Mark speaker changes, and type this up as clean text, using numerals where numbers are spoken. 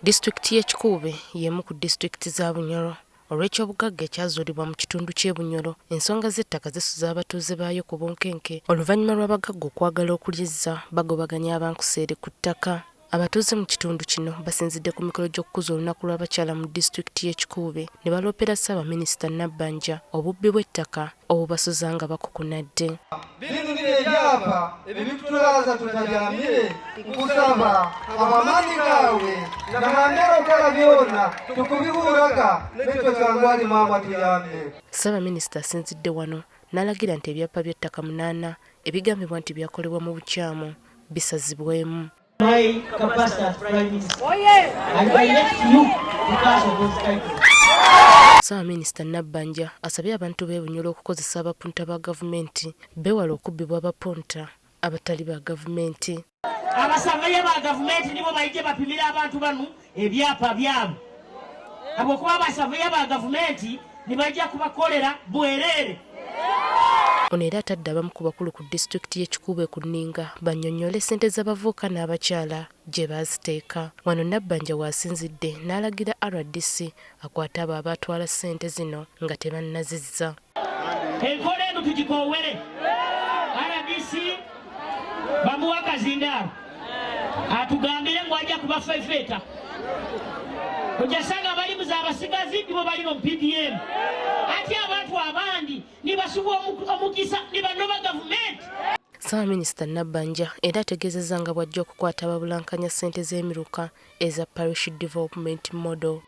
Speaker 1: Disitulikiti y'e Kikuube y'emu ku disitulikiti za Bunyoro. Olw'ekyobugagga ekyazuulibwa mu kitundu ky'e Bunyoro, ensonga z'ettaka zisuza abatuuze baayo ku bunkenke oluvannyuma lw'abagagga okwagala okulyezza bagobaganya abankuseere ku ttaka. Abatuuze mu kitundu kino basinzidde ku mikolo gy'okukuza olunaku lw'abakyala mu disitulikiti y'e Kikuube ne baloopera Ssaabaminisita Nabbanja obubbi bw'ettaka obubasuza nga bakukunadde.
Speaker 2: Bino ebyapa ebitutulaza tutajamire kusaba amaanyi gawe namandero okala byonna tukubibulaga nekyo kyangwali mama tuyamye.
Speaker 1: Ssaabaminisita asinzidde wano n'alagira nti ebyapa by'ettaka 8 ebigambibwa nti byakolebwa mu bukyamu bisazibwemu.
Speaker 3: My capacity as Prime Minister. Oh, yes. And I left you because of those titles.
Speaker 1: Ssaabaminisita Nabbanja asabye abantu b'e Bunyoro okukozesa abapunta ba gavumenti beewala okubbibwa abapunta abatali ba gavumenti.
Speaker 3: Abasavaye ba gavumenti nibo bayite bapimira abantu bano ebyapa byabwe. Abokuba abasavaye ba gavumenti nibajja kubakolera bwerere.
Speaker 1: Ono era atadde abamu ku bakulu ku disitulikiti y'e Kikuube ku nninga bannyonnyole ssente z'abavubuka n'abakyala gye baaziteeka. Wano Nabbanja waasinzidde n'alagira RDC akwate abo abaatwala ssente zino nga tebannazizza.
Speaker 3: Enkola eno tugikoowere. RDC bamuwa kazindaalo atugambire ngu ajja kubafeefeeta. Ojasanga bali muza abasigazi nibo bali mu PDM. Ate abantu abandi nibasuba omukisa nibanoba gavumenti.
Speaker 1: Ssaabaminisita Nabbanja era ategeezezza nga bw'ajja okukwata ababulankanya ssente z'emiruka eza Parish Development Model.